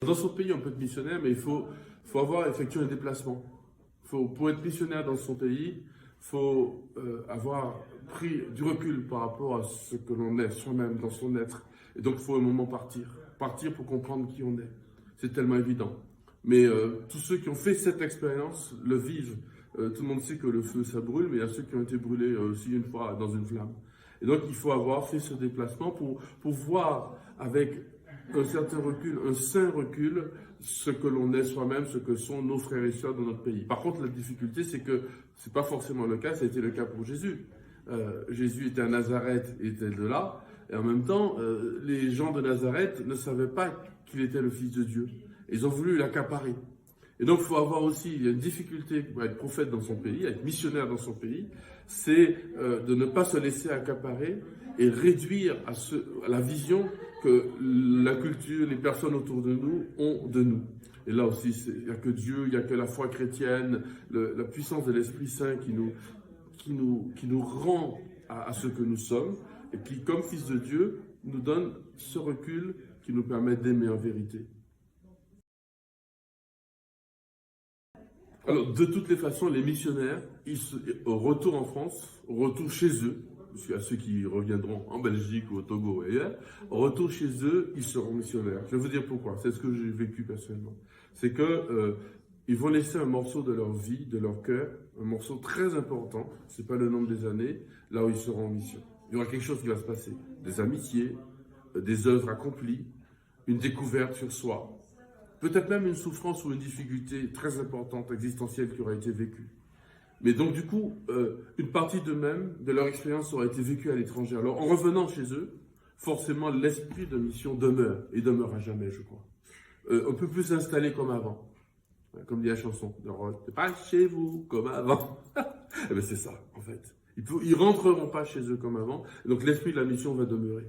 Dans son pays, on peut être missionnaire, mais il faut avoir effectué un déplacement. Pour être missionnaire dans son pays, il faut avoir pris du recul par rapport à ce que l'on est soi-même, dans son être. Et donc, il faut un moment partir. Partir pour comprendre qui on est. C'est tellement évident. Mais tous ceux qui ont fait cette expérience le vivent. Tout le monde sait que le feu, ça brûle, mais il y a ceux qui ont été brûlés aussi une fois dans une flamme. Et donc, il faut avoir fait ce déplacement pour voir avec un certain recul, un sain recul, ce que l'on est soi-même, ce que sont nos frères et sœurs dans notre pays. Par contre, la difficulté, c'est que ce n'est pas forcément le cas, ça a été le cas pour Jésus. Jésus était à Nazareth, il était de là, et en même temps, les gens de Nazareth ne savaient pas qu'il était le Fils de Dieu. Ils ont voulu l'accaparer. Et donc, il faut avoir aussi, il y a une difficulté pour être prophète dans son pays, être missionnaire dans son pays, c'est de ne pas se laisser accaparer et réduire à la vision que la culture, les personnes autour de nous ont de nous. Et là aussi, il n'y a que Dieu, il n'y a que la foi chrétienne, la puissance de l'Esprit Saint qui nous rend à ce que nous sommes et qui, comme fils de Dieu, nous donne ce recul qui nous permet d'aimer en vérité. Alors, de toutes les façons, les missionnaires, au retour en France, au retour chez eux, parce qu'il y a ceux qui reviendront en Belgique ou au Togo et ailleurs, au retour chez eux, ils seront missionnaires. Je vais vous dire pourquoi. C'est ce que j'ai vécu personnellement. C'est que ils vont laisser un morceau de leur vie, de leur cœur, un morceau très important, c'est pas le nombre des années, là où ils seront en mission. Il y aura quelque chose qui va se passer. Des amitiés, des œuvres accomplies, une découverte sur soi. Peut-être même une souffrance ou une difficulté très importante, existentielle, qui aura été vécue. Mais donc, du coup, une partie d'eux-mêmes, de leur expérience, aura été vécue à l'étranger. Alors, en revenant chez eux, forcément, l'esprit de mission demeure, et demeure à jamais, je crois. On peut plus s'installer comme avant. Comme dit la chanson de Roth, c'est pas chez vous comme avant. Eh bien, c'est ça, en fait. Ils rentreront pas chez eux comme avant, donc l'esprit de la mission va demeurer.